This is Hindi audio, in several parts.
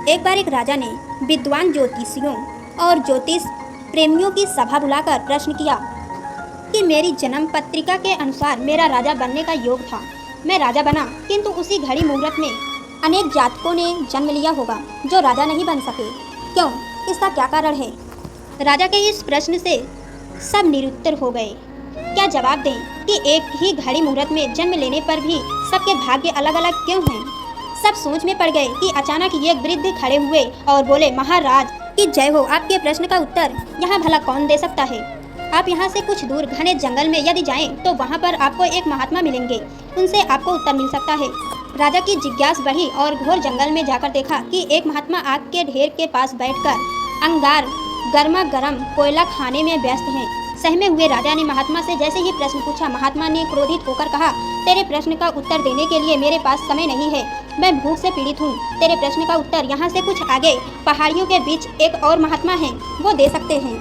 एक बार एक राजा ने विद्वान ज्योतिषियों और ज्योतिष प्रेमियों की सभा बुलाकर प्रश्न किया कि मेरी जन्म पत्रिका के अनुसार मेरा राजा बनने का योग था। मैं राजा बना, किंतु उसी घड़ी मुहूर्त में अनेक जातकों ने जन्म लिया होगा जो राजा नहीं बन सके। क्यों? इसका क्या कारण है? राजा के इस प्रश्न से सब निरुत्तर हो गए। क्या जवाब दें कि एक ही घड़ी मुहूर्त में जन्म लेने पर भी सबके भाग्य अलग अलग क्यों हैं? सब सोच में पड़ गए कि अचानक ये वृद्ध खड़े हुए और बोले, महाराज की जय हो। आपके प्रश्न का उत्तर यहाँ भला कौन दे सकता है? आप यहाँ से कुछ दूर घने जंगल में यदि जाएं तो वहाँ पर आपको एक महात्मा मिलेंगे, उनसे आपको उत्तर मिल सकता है। राजा की जिज्ञासा बढ़ी और घोर जंगल में जाकर देखा कि एक महात्मा आग के ढेर के पास बैठकर अंगार गर्मा गर्म कोयला खाने में व्यस्त हैं। सहमे हुए राजा ने महात्मा से जैसे ही प्रश्न पूछा, महात्मा ने क्रोधित होकर कहा, तेरे प्रश्न का उत्तर देने के लिए मेरे पास समय नहीं है। मैं भूख से पीड़ित हूँ। तेरे प्रश्न का उत्तर यहाँ से कुछ आगे पहाड़ियों के बीच एक और महात्मा हैं, वो दे सकते हैं।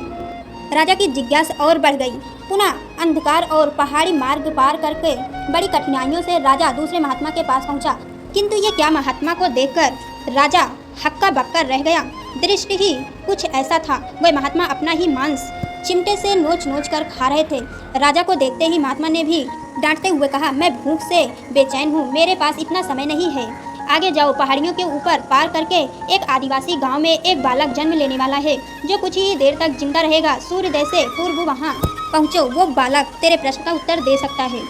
राजा की जिज्ञासा और बढ़ गई। पुनः अंधकार और पहाड़ी मार्ग पार करके बड़ी कठिनाइयों से राजा दूसरे महात्मा के पास पहुँचा, किंतु ये क्या महात्मा को देखकर राजा हक्का बक्का रह गया। दृष्टि ही कुछ ऐसा था, वह महात्मा अपना ही मांस चिमटे से नोच नोच कर खा रहे थे। राजा को देखते ही महात्मा ने भी डांटते हुए कहा, मैं भूख से बेचैन हूँ, मेरे पास इतना समय नहीं है। आगे जाओ, पहाड़ियों के ऊपर पार करके एक आदिवासी गांव में एक बालक जन्म लेने वाला है जो कुछ ही देर तक जिंदा रहेगा। सूर्योदय से पूर्व वहाँ पहुँचो, वो बालक तेरे प्रश्न का उत्तर दे सकता है।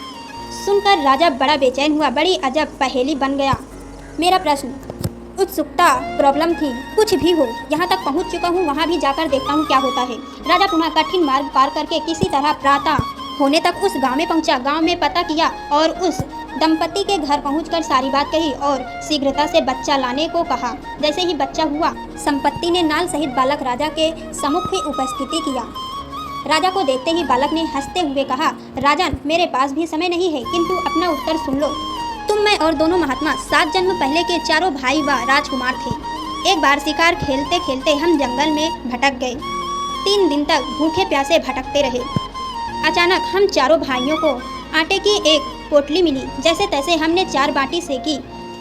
सुनकर राजा बड़ा बेचैन हुआ। बड़ी अजब पहेली बन गया। मेरा प्रश्न, उत्सुकता प्रॉब्लम थी, कुछ भी हो, यहाँ तक पहुँच चुका हूँ, वहाँ भी जाकर देखता हूँ क्या होता है। राजा पुनः कठिन मार्ग पार करके किसी तरह प्रातः होने तक उस गांव में पहुँचा। गांव में पता किया और उस दंपति के घर पहुंचकर सारी बात कही और शीघ्रता से बच्चा लाने को कहा। जैसे ही बच्चा हुआ, संपत्ति ने नाल सहित बालक राजा के सम्मुख ही उपस्थिति किया। राजा को देखते ही बालक ने हंसते हुए कहा, राजन, मेरे पास भी समय नहीं है, किंतु अपना उत्तर सुन लो। तुम, मैं और दोनों महात्मा 7 जन्म पहले के चारों भाई व राजकुमार थे। एक बार शिकार खेलते खेलते हम जंगल में भटक गए। 3 दिन तक भूखे प्यासे भटकते रहे। अचानक हम चारों भाइयों को आटे की एक पोटली मिली। जैसे तैसे हमने 4 बाटी सेकी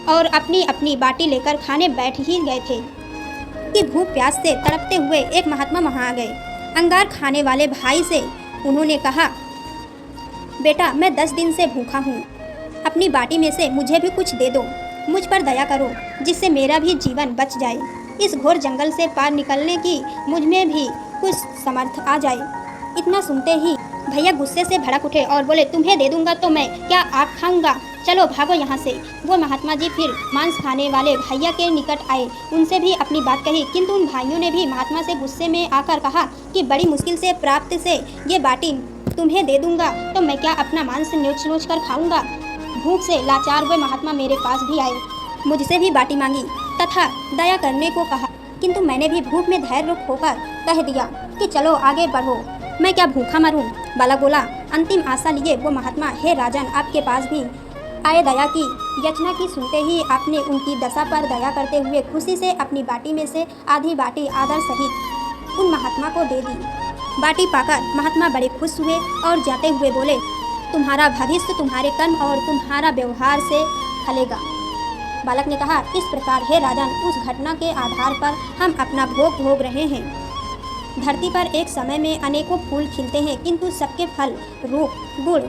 और अपनी अपनी बाटी लेकर खाने बैठ ही गए थे कि भूख प्यास से तड़पते हुए एक महात्मा वहाँ आ गए। अंगार खाने वाले भाई से उन्होंने कहा, बेटा, मैं 10 दिन से भूखा हूँ, अपनी बाटी में से मुझे भी कुछ दे दो, मुझ पर दया करो, जिससे मेरा भी जीवन बच जाए। इस घोर जंगल से पार निकलने की मुझ में भी कुछ समर्थ आ जाए। इतना सुनते ही भैया गुस्से से भड़क उठे और बोले, तुम्हें दे दूंगा तो मैं क्या आप खाऊंगा? चलो भागो यहाँ से। वो महात्मा जी फिर मांस खाने वाले भैया के निकट आए, उनसे भी अपनी बात कही, किंतु उन भाइयों ने भी महात्मा से गुस्से में आकर कहा कि बड़ी मुश्किल से प्राप्त से ये बाटी तुम्हें दे दूंगा तो मैं क्या अपना मांस नोच नोच कर खाऊंगा? भूख से लाचार हुए महात्मा मेरे पास भी आए, मुझसे भी बाटी मांगी तथा दया करने को कहा, किंतु मैंने भी भूख में धैर्य होकर कह दिया कि चलो आगे बढ़ो, मैं क्या भूखा मरूं? बालक बोला। अंतिम आशा लिए वो महात्मा, हे राजन, आपके पास भी आए। दया की याचना की सुनते ही आपने उनकी दशा पर दया करते हुए खुशी से अपनी बाटी में से आधी बाटी आदर सहित उन महात्मा को दे दी। बाटी पाकर महात्मा बड़े खुश हुए और जाते हुए बोले, तुम्हारा भविष्य तुम्हारे कर्म और तुम्हारा व्यवहार से फलेगा। बालक ने कहा, इस प्रकार हे राजन, उस घटना के आधार पर हम अपना भोग भोग रहे हैं। धरती पर एक समय में अनेकों फूल खिलते हैं, किंतु सबके फल, रूप, गुण,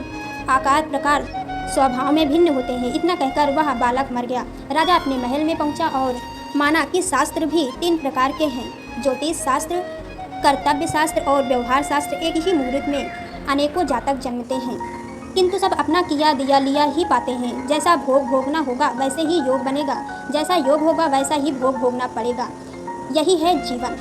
आकार, प्रकार, स्वभाव में भिन्न होते हैं। इतना कहकर वह बालक मर गया। राजा अपने महल में पहुंचा और माना कि शास्त्र भी 3 प्रकार के हैं, ज्योतिष शास्त्र, कर्तव्य शास्त्र और व्यवहार शास्त्र। एक ही मुहूर्त में अनेकों जातक जन्मते हैं, किंतु सब अपना किया दिया लिया ही पाते हैं। जैसा भोग भोगना होगा वैसे ही योग बनेगा, जैसा योग होगा वैसा ही भोग भोगना पड़ेगा। यही है जीवन।